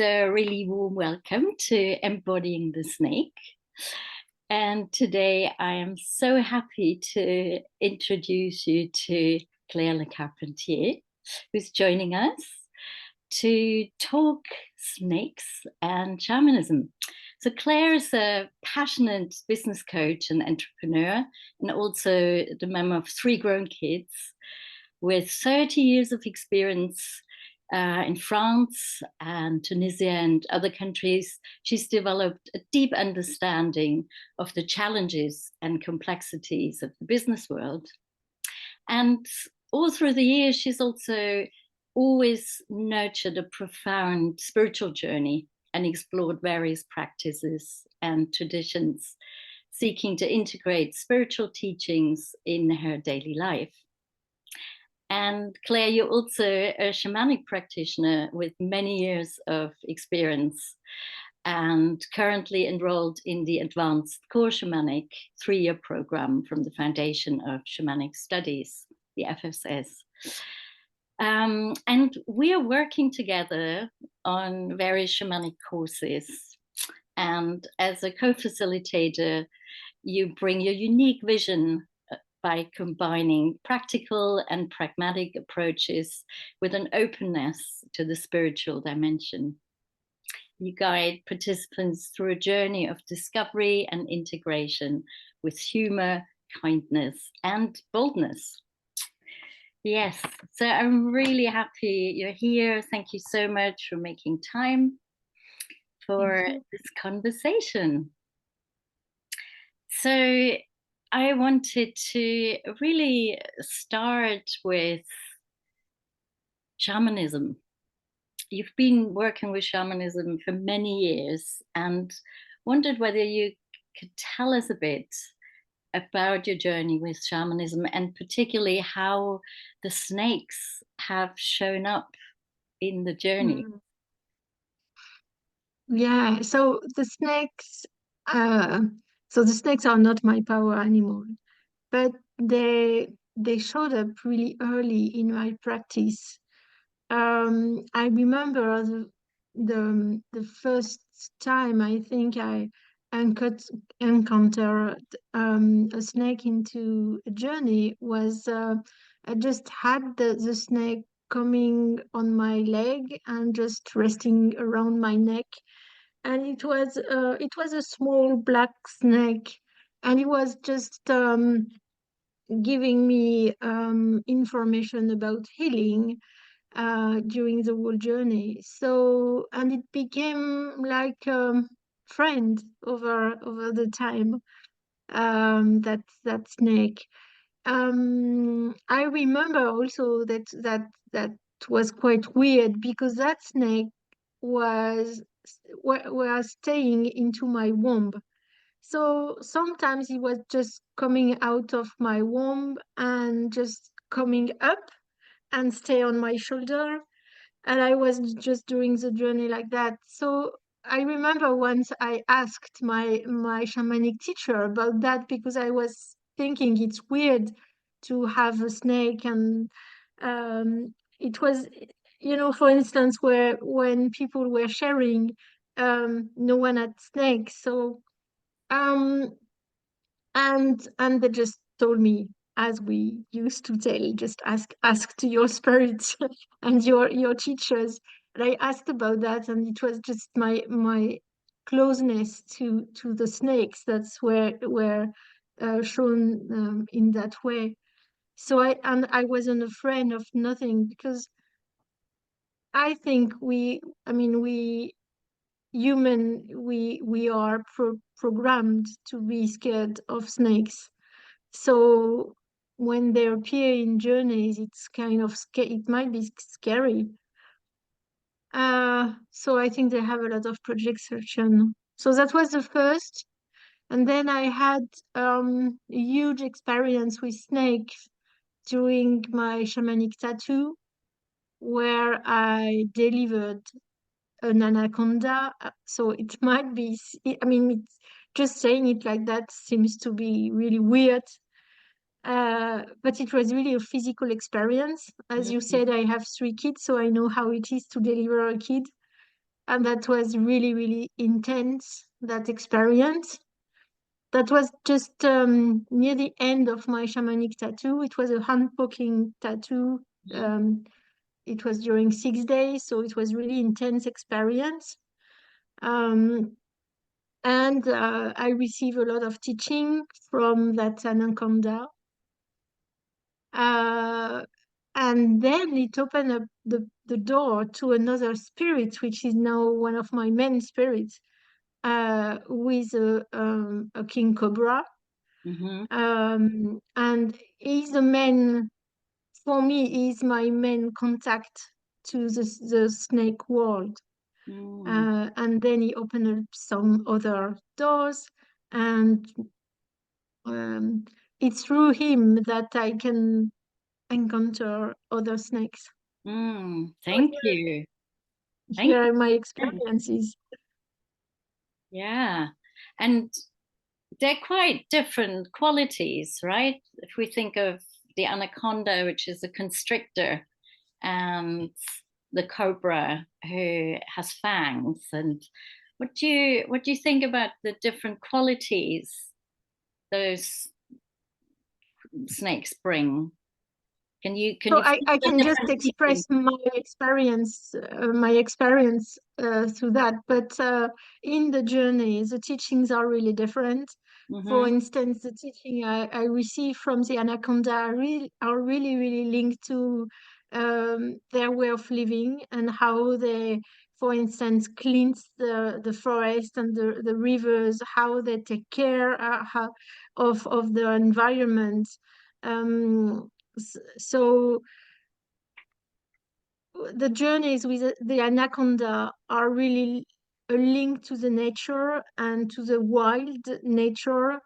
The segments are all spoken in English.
So really warm welcome to Embodying the Snake. And today I am so happy to introduce you to Claire Lecarpentier, who's joining us to talk snakes and shamanism. So Claire is a passionate business coach and entrepreneur, and also the mom of 3 grown kids with 30 years of experience in France and Tunisia and other countries. She's developed a deep understanding of the challenges and complexities of the business world. And all through the years, she's also always nurtured a profound spiritual journey and explored various practices and traditions, seeking to integrate spiritual teachings in her daily life. And Claire, you're also a shamanic practitioner with many years of experience and currently enrolled in the Advanced Core Shamanic 3-year program from the Foundation of Shamanic Studies, the FSS. And we are working together on various shamanic courses. And as a co-facilitator, you bring your unique vision by combining practical and pragmatic approaches with an openness to the spiritual dimension. You guide participants through a journey of discovery and integration with humor, kindness, and boldness. Yes, so I'm really happy you're here. Thank you so much for making time for this conversation. So I wanted to really start with shamanism. You've been working with shamanism for many years and wondered whether you could tell us a bit about your journey with shamanism and particularly how the snakes have shown up in the journey. Yeah, so the snakes are not my power anymore, but they showed up really early in my practice. I remember the first time I think I encountered a snake into a journey was I just had the snake coming on my leg and just resting around my neck, and it was a small black snake, and it was just giving me information about healing during the whole journey. So, and it became like a friend over the time. That snake. I remember also that was quite weird because that snake was staying into my womb. So sometimes he was just coming out of my womb and just coming up and stay on my shoulder, and I was just doing the journey like that. So I remember once I asked my shamanic teacher about that because I was thinking it's weird to have a snake, and it was, for instance, where when people were sharing, no one had snakes. So um and they just told me, as we used to tell, just ask to your spirits and your teachers. And I asked about that, and it was just my closeness to the snakes that's were shown in that way. So I wasn't afraid of nothing because I think we human, we are programmed to be scared of snakes. So when they appear in journeys, it's kind of it might be scary. So I think they have a lot of projection. So that was the first. And then I had a huge experience with snakes during my shamanic tattoo, where I delivered an anaconda. So it might be, it's just saying it like that seems to be really weird. But it was really a physical experience. As you said, I have 3 kids, so I know how it is to deliver a kid. and that was really, really intense, that experience. That was just near the end of my shamanic tattoo. It was a hand poking tattoo. It was during 6 days, so it was really intense experience. Um, and I received a lot of teaching from that anaconda. And then it opened up the door to another spirit, which is now one of my main spirits, with a king cobra. And he's the main, for me, he's my main contact to the snake world. And then he opened up some other doors, and it's through him that I can encounter other snakes. Thank you. Here are my experiences. Yeah. And they're quite different qualities, right? If we think of the anaconda, which is a constrictor, and the cobra who has fangs. And what do you think about the different qualities those snakes bring? Can you I can just express my experience through that, but in the journey the teachings are really different. For instance, the teaching I receive from the anaconda are really linked to their way of living, and how they, for instance, cleanse the forest and the rivers, how they take care of the environment. So the journeys with the anaconda are really a link to the nature and to the wild nature,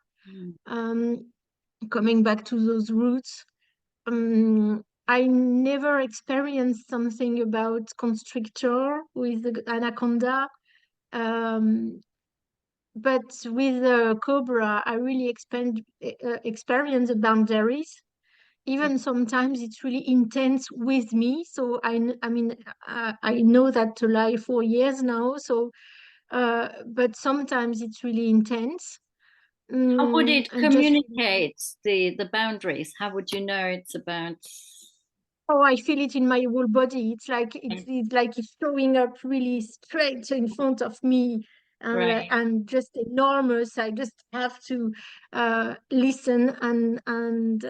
coming back to those roots. I never experienced something about constrictor with the anaconda, but with the cobra I really experience the boundaries. Even sometimes it's really intense with me. So I mean, I know that to lie 4 years now. So, but sometimes it's really intense. How would it And just, communicate the boundaries? How would you know it's about? oh, I feel it in my whole body. It's like it's showing up really straight in front of me, Right. and just enormous. I just have to listen and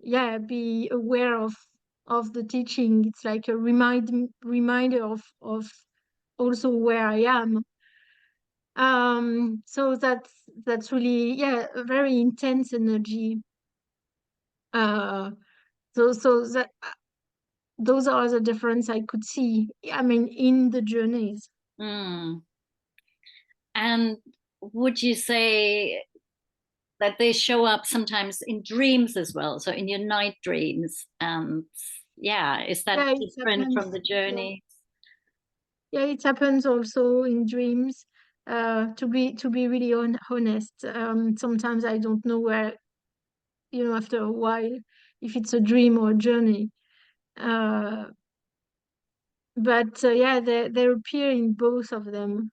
yeah, be aware of the teaching. It's like a reminder of also where I am. So that's really, yeah, a very intense energy. uh so that those are the difference I could see, I mean, in the journeys. And would you say that they show up sometimes in dreams as well? So in your night dreams, and yeah, is that Yeah, it different from happens. the Yeah, journey? yeah, it happens also in dreams. To be really honest, sometimes I don't know where, after a while, if it's a dream or a journey. uh but yeah, they appear in both of them.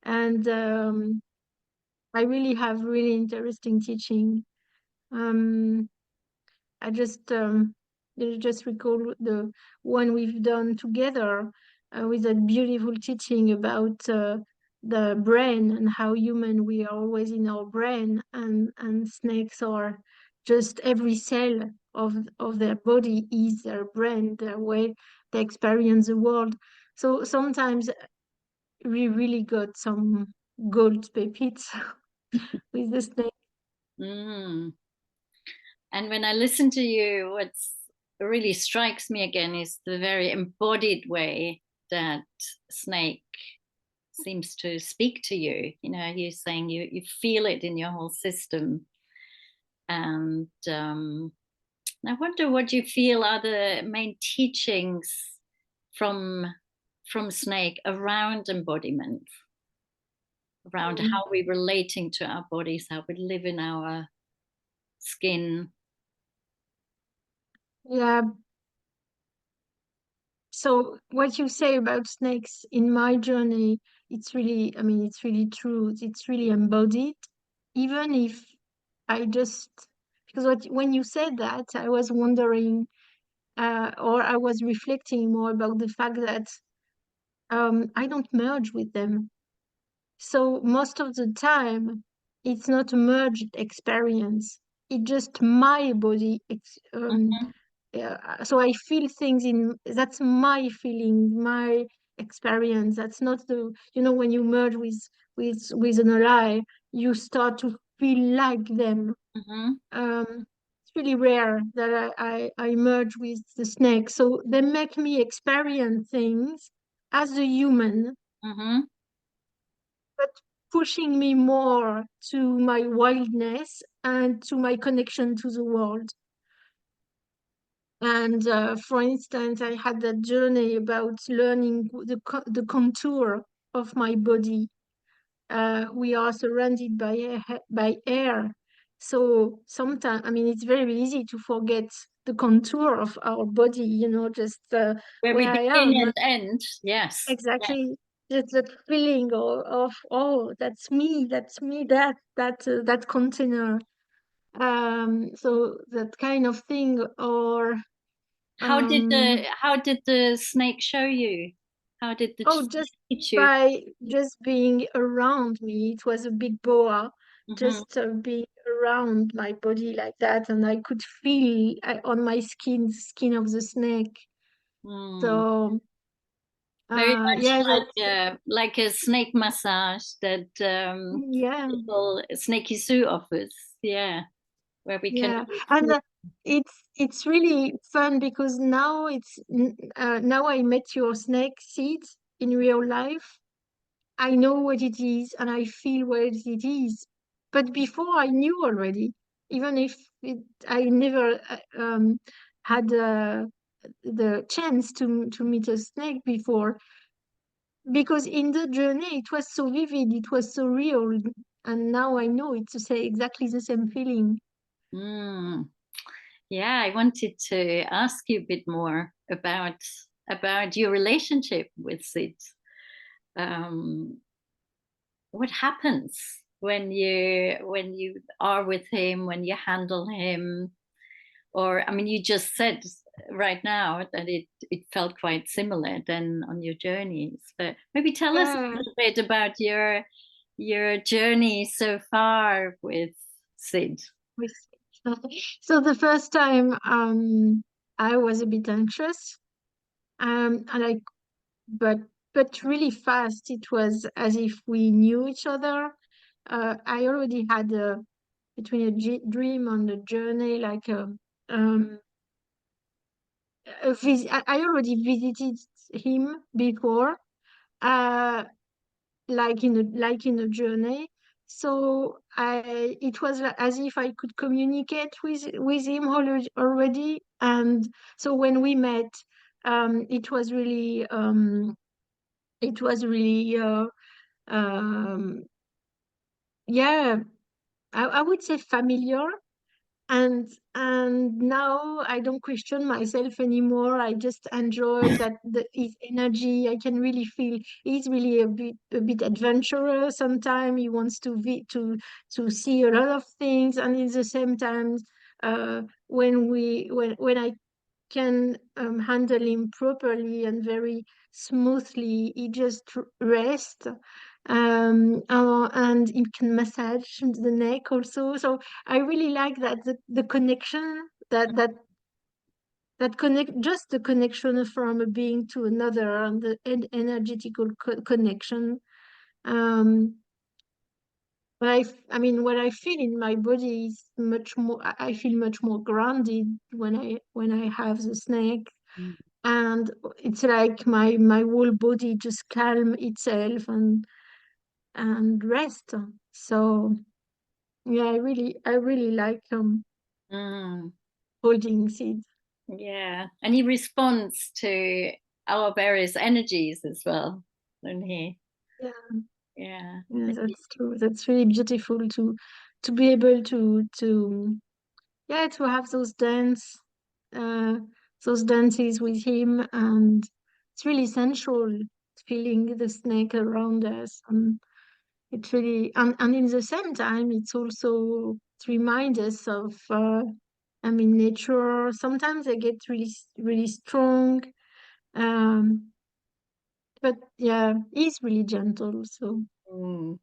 And I really have really interesting teaching. um I just recall the one we've done together, with a beautiful teaching about the brain, and how human we are always in our brain, and snakes are just every cell of their body is their brain, their way they experience the world. So sometimes we really got some gold pepits with the snake. Mm. And when I listen to you, what's really strikes me again is the very embodied way that snake seems to speak to you. You know, you're saying you feel it in your whole system. And I wonder what you feel are the main teachings from snake around embodiment, around Um, how we're relating to our bodies, how we live in our skin. yeah, So what you say about snakes in my journey, it's really, I mean, it's really true. It's really embodied. Even if I just, because when you said that, I was wondering, or I was reflecting more about the fact that I don't merge with them. So most of the time, it's not a merged experience. It's just my body. Mhm, Yeah, so I feel things in, that's my feeling, my experience. That's not the, when you merge with an ally, you start to feel like them. mhm, It's really rare that I merge with the snake. So they make me experience things as a human, mhm, but pushing me more to my wildness and to my connection to the world. And for instance, I had that journey about learning the contour of my body. We are surrounded by air. So sometimes, I mean, it's very easy to forget the contour of our body, just where we where I begin am. and end. Yes. Yes. Exactly. Just that feeling of, oh, that's me, that container. So that kind of thing, or um How did the snake show you? How did the oh, snake just teach you? by just being around me. It was a big boa, Mhm, just being around my body like that, and I could feel on my skin, the skin of the snake. mm. So Very much yeah, that's like a snake massage that yeah, little Snaky Sue offers. Yeah, where we can yeah, all and feel. it's really fun because now I met your snake seeds in real life. I know what it is and I feel what it is. But before I knew already, even if I never had the chance to meet a snake before, because in the journey it was so vivid, it was so real, and now I know it's to say exactly the same feeling. Mm. Yeah, I wanted to ask you a bit more about your relationship with Sid. Um, what happens when you are with him, when you handle him? Or I mean, you just said right now that it felt quite similar than on your journeys. But maybe tell us a Yeah, little bit about your journey so far with Sid. we so the first time I was a bit anxious, and I but really fast it was as if we knew each other. I already had between dream and a journey, like um I already visited him before, uh like in a journey. So I it was as if I could communicate with him already. And so when we met, it was really um yeah, I would say familiar. And now I don't question myself anymore. I just enjoy that his energy. I can really feel he's really a bit adventurous. Sometimes he wants to see a lot of things, and at the same time, when I can handle him properly and very smoothly. He just rests, and he can massage the neck also. So I really like that the connection that connect, just the connection from a being to another, and the energetical connection. Um, I mean, what I feel in my body is much more. I feel much more grounded when I have the snake, and it's like my whole body just calm itself and rest. So yeah, I really like Mm, holding seeds. yeah, and he responds to our various energies as well, don't he? Yeah, Yeah. yeah, that's true. That's really beautiful to be able to yeah, to have uh those dances with him, it's really essential feeling the snake around us. It's really, and in the same time, it's also to remind us of, I mean, nature. Sometimes they get really, really strong. Um, but yeah, he's really gentle. So, Mm.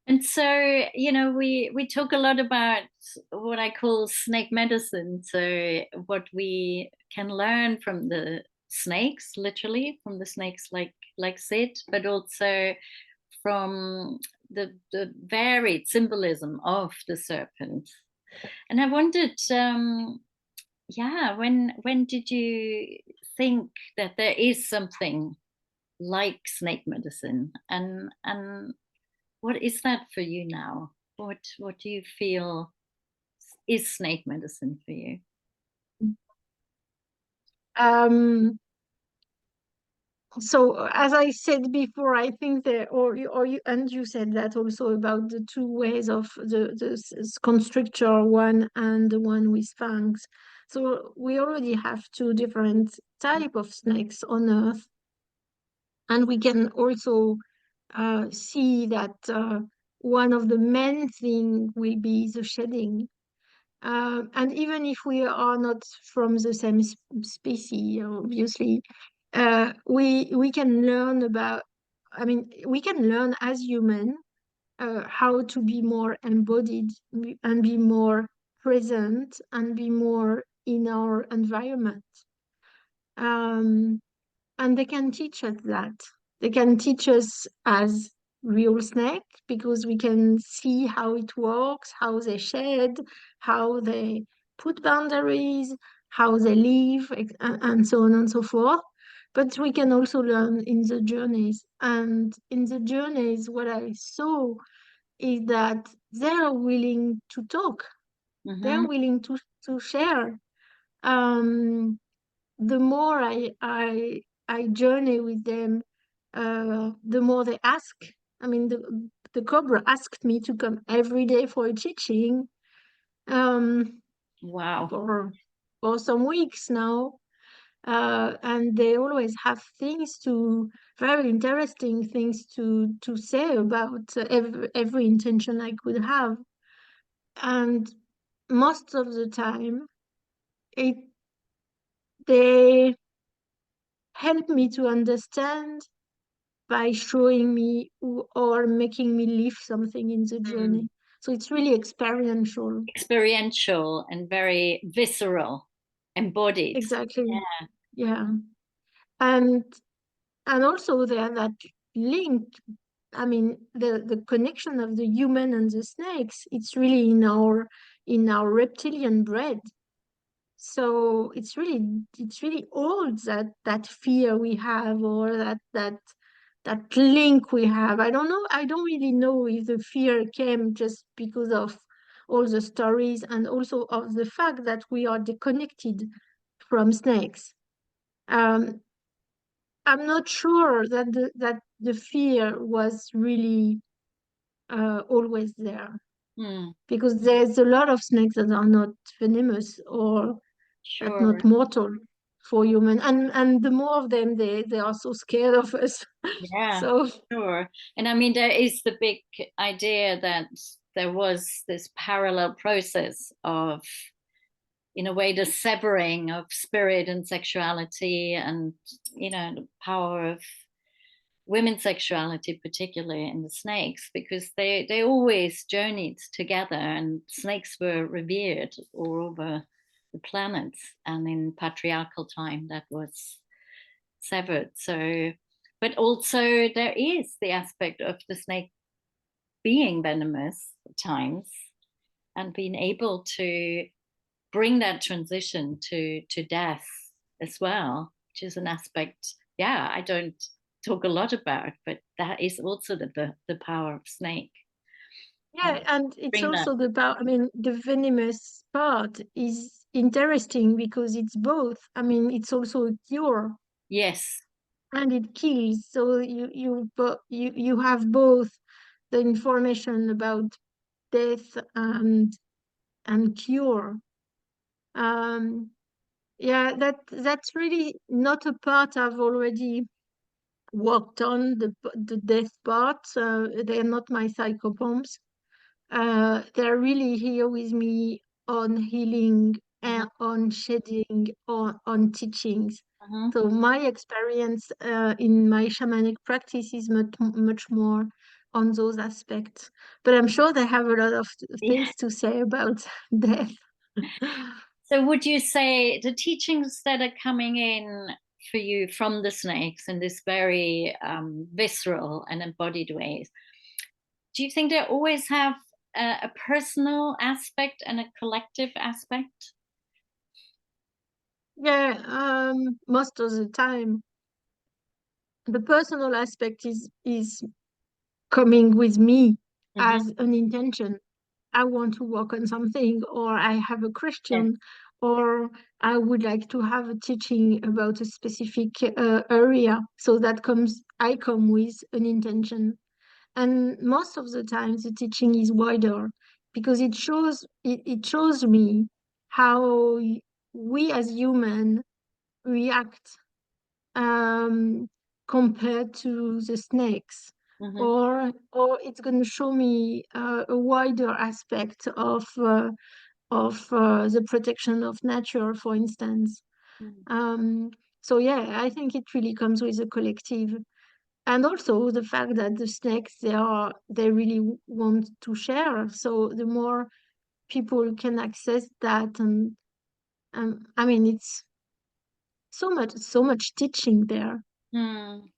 And so, we talk a lot about what I call snake medicine. So, what we can learn from the snakes, literally from the snakes, like Sid, but also from the varied symbolism of the serpent. And I wondered, yeah, when did you think that there is something like snake medicine, and what is that for you now? What do you feel is snake medicine for you? um, so as I said before, I think there, or you, and you said that also about the two ways of the constrictor one and the one with fangs. So we already have two different type of snakes on Earth, and we can also see that one of the main thing will be the shedding. And even if we are not from the same species, obviously, we can learn about, I mean, we can learn as human how to be more embodied and be more present and be more in our environment. Um, and they can teach us that. They can teach us as real snake because we can see how it works, how they shed, how they put boundaries, how they live, and so on and so forth. But we can also learn in the journeys. And in the journeys, what I saw is that they're willing to talk. They're Mm-hmm. willing to share. Um, the more I journey with them, the more they ask. I mean, the cobra asked me to come every day for a teaching, um, Wow. for some weeks now, and they always have very interesting things to say about every intention I could have, and most of the time, it they help me to understand by showing me or making me live something in the Mm. journey. So it's really experiential. Experiential and very visceral, embodied. Exactly. Yeah. Yeah. And also there that link, I mean the connection of the human and the snakes, it's really in our reptilian brain. So it's really old that fear we have or that link we have. I don't really know if the fear came just because of all the stories and also of the fact that we are disconnected from snakes. Um, I'm not sure that the fear was really always there Mm. because there's a lot of snakes that are not venomous or that Sure. not mortal for human, and the more of them they are so scared of us. Yeah, So sure. And I mean, there is the big idea that there was this parallel process of, in a way, the severing of spirit and sexuality, and the power of women's sexuality, particularly in the snakes, because they always journeyed together, and snakes were revered all over the planet, and in patriarchal time that was severed. So, but also there is the aspect of the snake being venomous at times, and being able to bring that transition to death as well, which is an aspect, yeah, I don't talk a lot about, but that is also the power of snake. yeah, and it's Bring that. also the part, I mean, the venomous part is interesting because it's both. I mean, it's also a cure Yes. and it kills. So you have both the information about death and cure. Um, Yeah, that's really not a part I've already worked on, the death part. They're not my psychopompes. They're really here with me on healing Mhm, and on shedding, on teachings. mhm. So my experience in my shamanic practice is much more on those aspects. But I'm sure they have a lot of Yeah. things to say about death. So would you say the teachings that are coming in for you from the snakes in this very visceral and embodied ways, do you think they always have a personal aspect and a collective aspect? Yeah, most of the time, the personal aspect is coming with me Hmm. as an intention. I want to work on something, or I have a Yes. question, or I would like to have a teaching about a specific area. So I come with an intention. And most of the time, the teaching is wider because it shows me how we as human react um, compared to the snakes, Hmm. or it's going to show me a wider aspect of the protection of nature, for instance. Um, so yeah, I think it really comes with a collective, and also the fact that the snakes they really want to share. So the more people can access that, and I mean, it's so much teaching there.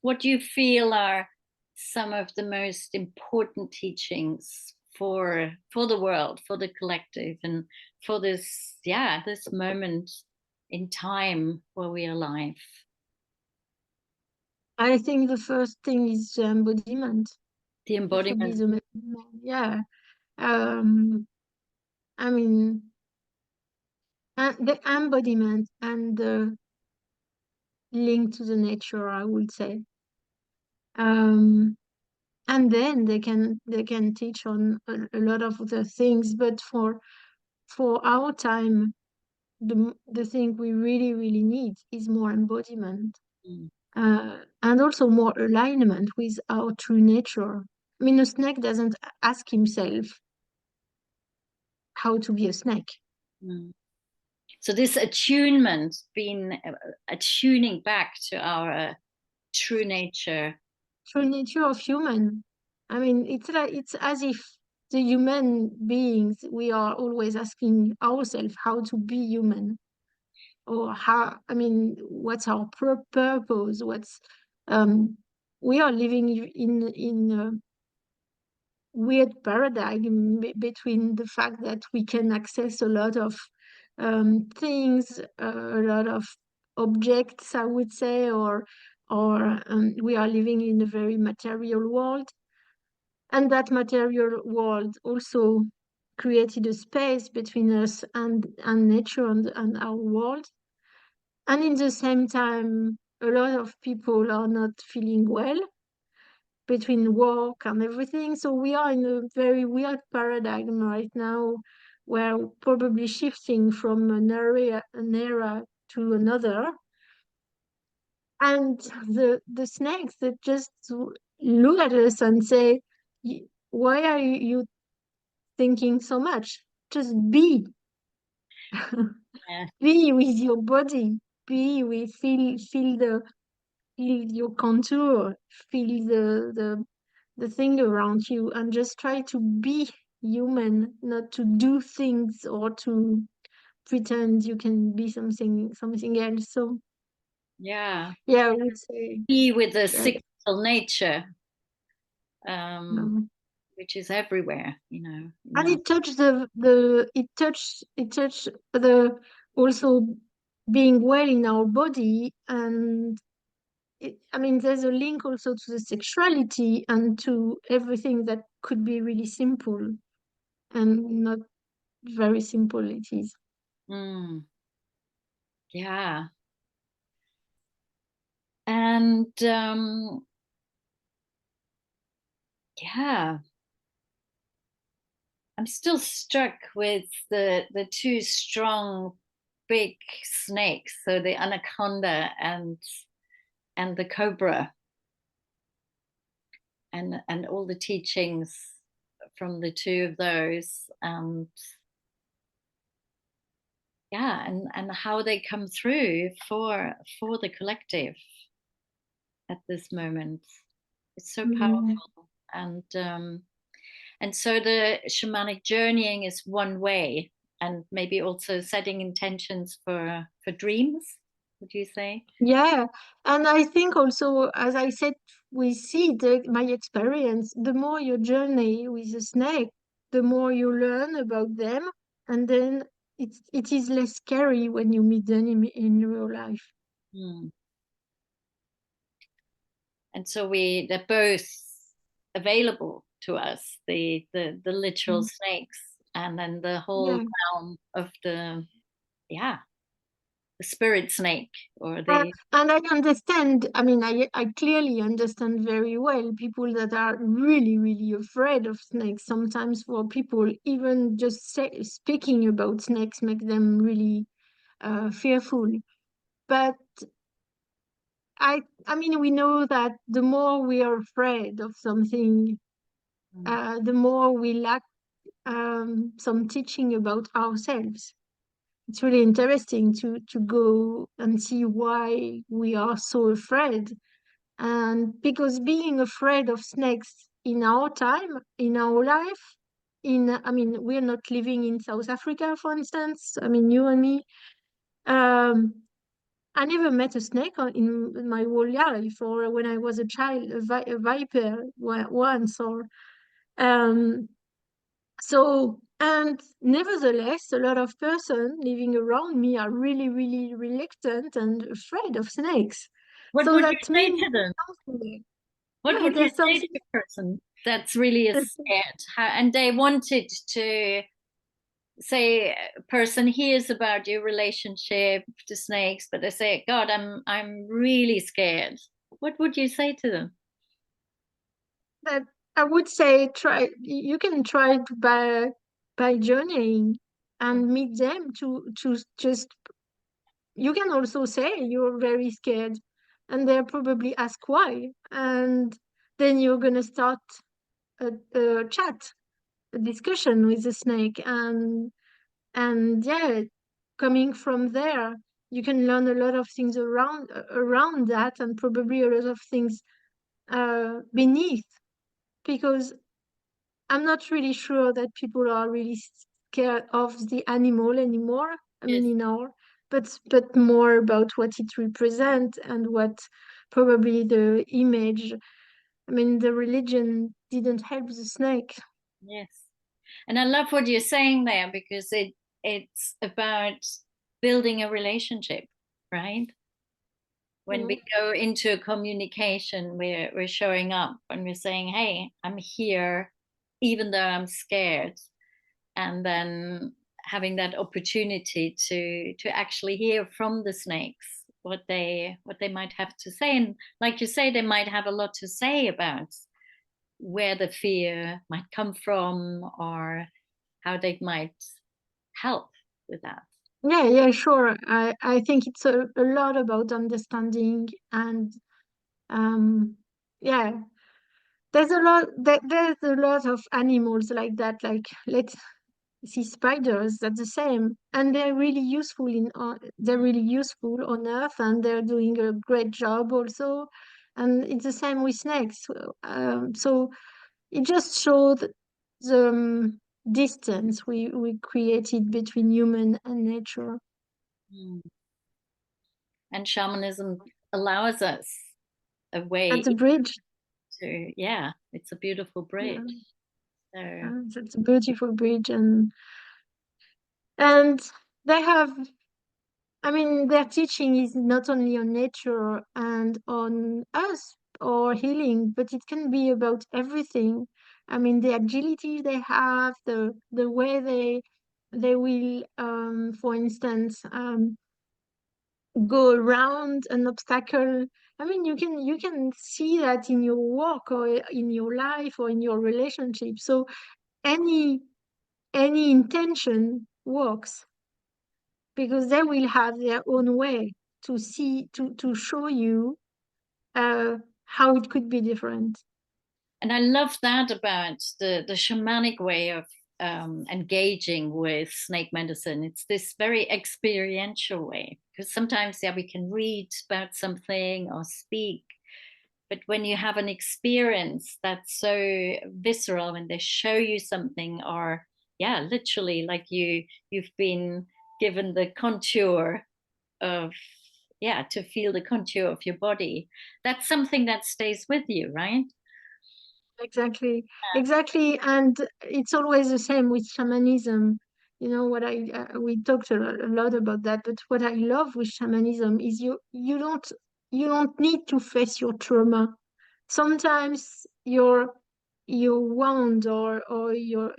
What do you feel are some of the most important teachings for the world, for the collective, and for this, yeah, this moment in time where we are alive? I think the first thing is the embodiment. The It should be embodiment. yeah. Um, I mean, the embodiment and the link to the nature, I would say. Um, and then they can teach on a lot of other things. But for our time, the thing we really need is more embodiment, Mm, and also more alignment with our true nature. I mean, a snake doesn't ask himself how to be a snake. mm. So this attunement, being attuning back to our true nature. True nature of human. I mean, it's as if the human beings, we are always asking ourselves how to be human, or how, I mean, what's our purpose? Um, we are living in a weird paradigm between the fact that we can access a lot of things, a lot of objects, I would say, or we are living in a very material world, and that material world also created a space between us and nature and our world. And in the same time, a lot of people are not feeling well between work and everything. So we are in a very weird paradigm right now, where we're probably shifting from an era to another. And the snakes that just look at us and say, Why are you thinking so much? Just be. Yeah, Be with your body. Be with feel your contour, feel the thing around you, and just try to be human, not to do things or to pretend you can be something else. So yeah. yeah, I would say Be with the that. cyclical nature, um, um, which is everywhere, and now. it touched the also being well in our body, and I mean, there's a link also to the sexuality and to everything that could be really simple and not very simple it is. Mm, yeah. And yeah, I'm still struck with the two strong big snakes, so the anaconda and the cobra, and all the teachings from the two of those, and yeah, and how they come through for the collective at this moment. It's so Mm. powerful. And so the shamanic journeying is one way, and maybe also setting intentions for dreams, would you say? Yeah, and I think also, as I said, we see my experience, the more you journey with a snake, the more you learn about them, and then it is less scary when you meet them in real life. Hmm. And so they're both available to us, the literal Mm. snakes, and then the whole Yeah. realm of yeah, the spirit snake, or Uh, the and I understand, I mean, I clearly understand very well people that are really, really afraid of snakes. Sometimes for people, even just speaking about snakes make them really fearful. But I mean, we know that the more we are afraid of something, mm, the more we lack some teaching about ourselves. It's really interesting to go and see why we are so afraid. And because being afraid of snakes in our time, in our life, I mean, we're not living in South Africa, for instance. I mean, you and me. Um, I never met a snake in my whole life, or when I was a child, a viper once, or um. So, and nevertheless, a lot of person living around me are really, really reluctant and afraid of snakes. what So would you that say means to them? something. What Yeah, would you there's say to something. a person that's really scared, and they wanted to say, a person hears about your relationship to snakes, but they say, God, I'm really scared. What would you say to them? That I would say try. You can try to by journeying and meet them to just. You can also say you're very scared, and they'll probably ask why, and then you're gonna start a chat, a discussion with the snake, and yeah, coming from there, you can learn a lot of things around that, and probably a lot of things beneath, because I'm not really sure that people are really scared of the animal anymore. I mean, Yes, but more about what it represents and what probably the image. I mean, the religion didn't help the snake. yes. And I love what you're saying there, because it's about building a relationship, right? When Mm. we go into a communication, we're showing up and we're saying, hey, I'm here even though I'm scared, and then having that opportunity to actually hear from the snakes what they might have to say. And like you say, they might have a lot to say about where the fear might come from, or how they might help with that. Yeah, yeah, sure. I think it's a lot about understanding and um yeah, there's a lot of animals like that. Like let's see spiders, that's the same. And they're really useful on Earth, and they're doing a great job also. And it's the same with snakes. So it just showed the distance we created between human and nature. Mm. And shamanism allows us a At way the bridge. to, yeah, it's a beautiful bridge. Yeah, So it's a beautiful bridge, and they have. I mean, their teaching is not only on nature and on us or healing, but it can be about everything. I mean, the agility they have, the way they will, for instance, go around an obstacle. I mean, you can see that in your work or in your life or in your relationship. So any any intention works. because they will have their own way to see, to show you how it could be different. And I love that about the shamanic way of engaging with snake medicine. It's this very experiential way, because sometimes, yeah, we can read about something or speak, but when you have an experience that's so visceral, when they show you something, or yeah, literally, like you've been given the contour of, yeah, to feel the contour of your body, that's something that stays with you, right? Exactly, exactly. And it's always the same with shamanism. You know what we talked a lot about that, but what I love with shamanism is you don't need to face your trauma. Sometimes your wound or your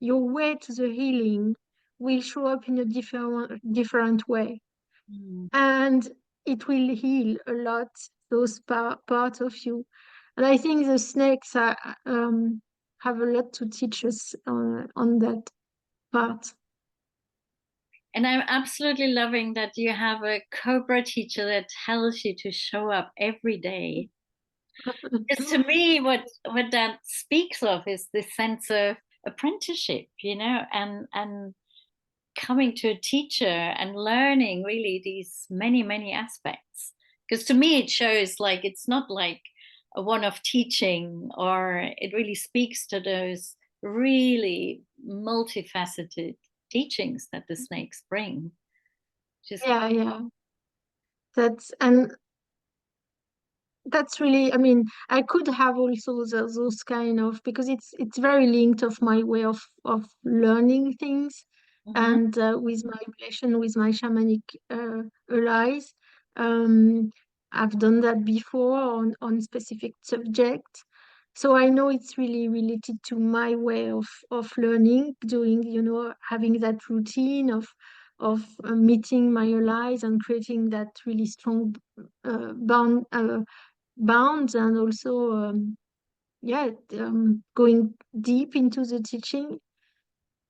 way to the healing will show up in a different way, Mm. and it will heal a lot those part of you. And I think the snakes have a lot to teach us on that part. And I'm absolutely loving that you have a Cobra teacher that tells you to show up every day. Because to me, what that speaks of is this sense of apprenticeship, and coming to a teacher and learning really these many, many aspects. Because to me, it shows like it's not like a one-off teaching, or it really speaks to those really multifaceted teachings that the snakes bring. Just Yeah, yeah. That's really, I mean, I could have also those kind of, because it's very linked of my way of learning things, Mhm. and with my relation with my shamanic allies. Um, I've done that before on specific subjects, so I know it's really related to my way of learning, doing, having that routine of meeting my allies and creating that really strong bounds, and also yeah, going deep into the teaching.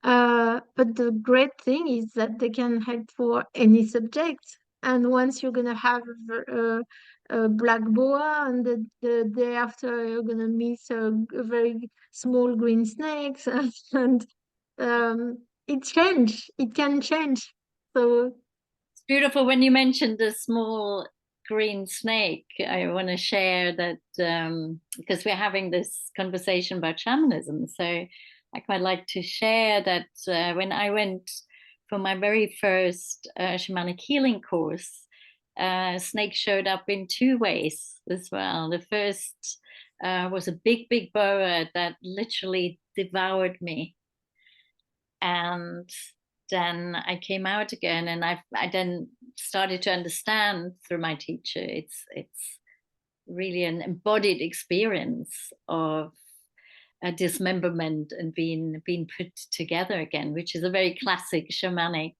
But the great thing is that they can help for any subject. And once you're gonna have a black boa, and the day after you're gonna meet a very small green snakes, and it can change. So It's beautiful when you mentioned the small green snake. I want to share that, because we're having this conversation about shamanism. So I quite like to share that when I went for my very first shamanic healing course, snake showed up in two ways as well. The first was a big, big boa that literally devoured me, and then I came out again, and I then started to understand through my teacher, it's really an embodied experience of a dismemberment and being put together again, which is a very classic shamanic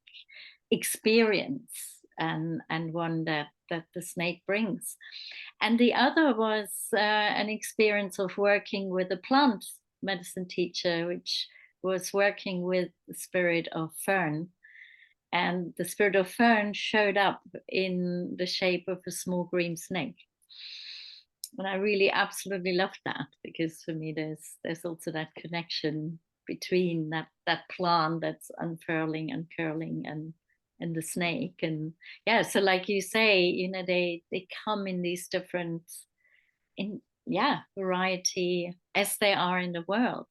experience, and one that the snake brings. And the other was an experience of working with a plant medicine teacher, which was working with the spirit of fern. And the spirit of fern showed up in the shape of a small green snake. And I really absolutely loved that, because for me there's also that connection between that plant that's unfurling and curling, and the snake. And yeah, so like you say, they come in these different, in yeah, variety as they are in the world,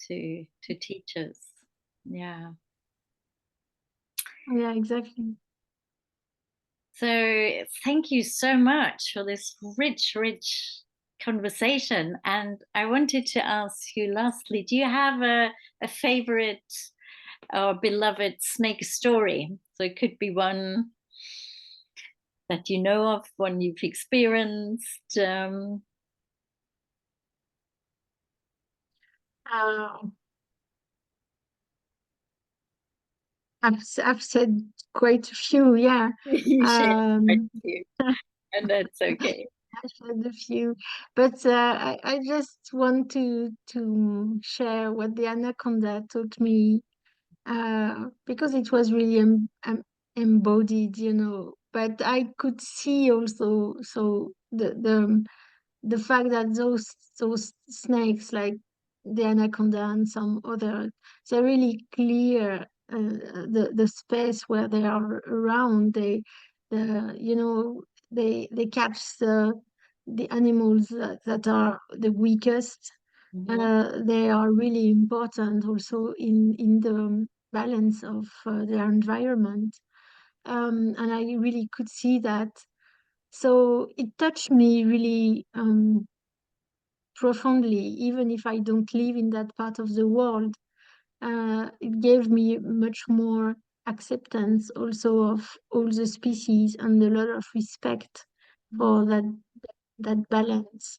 to teach us. Yeah. yeah, exactly. So thank you so much for this rich, rich conversation. And I wanted to ask you lastly, do you have a favorite or beloved snake story? So it could be one that you know of, one you've experienced. uh, I've said quite a few, yeah. You shared quite um a few, and that's okay. I've said a few, but I just want to share what the anaconda taught me because it was really embodied, you know. But I could see also the fact that those snakes, like the anaconda and some other, they're really clear the space where they are around. You know, they catch the animals that are the weakest. Mhm. They are really important also in the balance of their environment. And I really could see that. So it touched me really profoundly, even if I don't live in that part of the world. It gave me much more acceptance also of all the species and a lot of respect Mm. for that balance.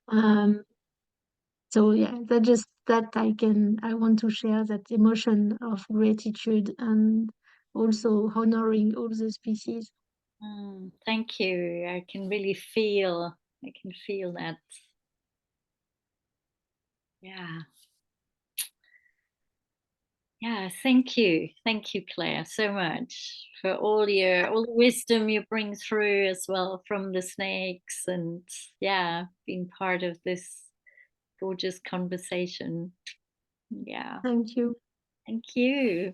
Um, so yeah, that just that I want to share that emotion of gratitude and also honoring all the species. Thank you. I can feel that. Yeah. Yeah, thank you. Thank you, Claire, so much for all the wisdom you bring through as well from the snakes, and yeah, being part of this gorgeous conversation. Yeah. Thank you. Thank you.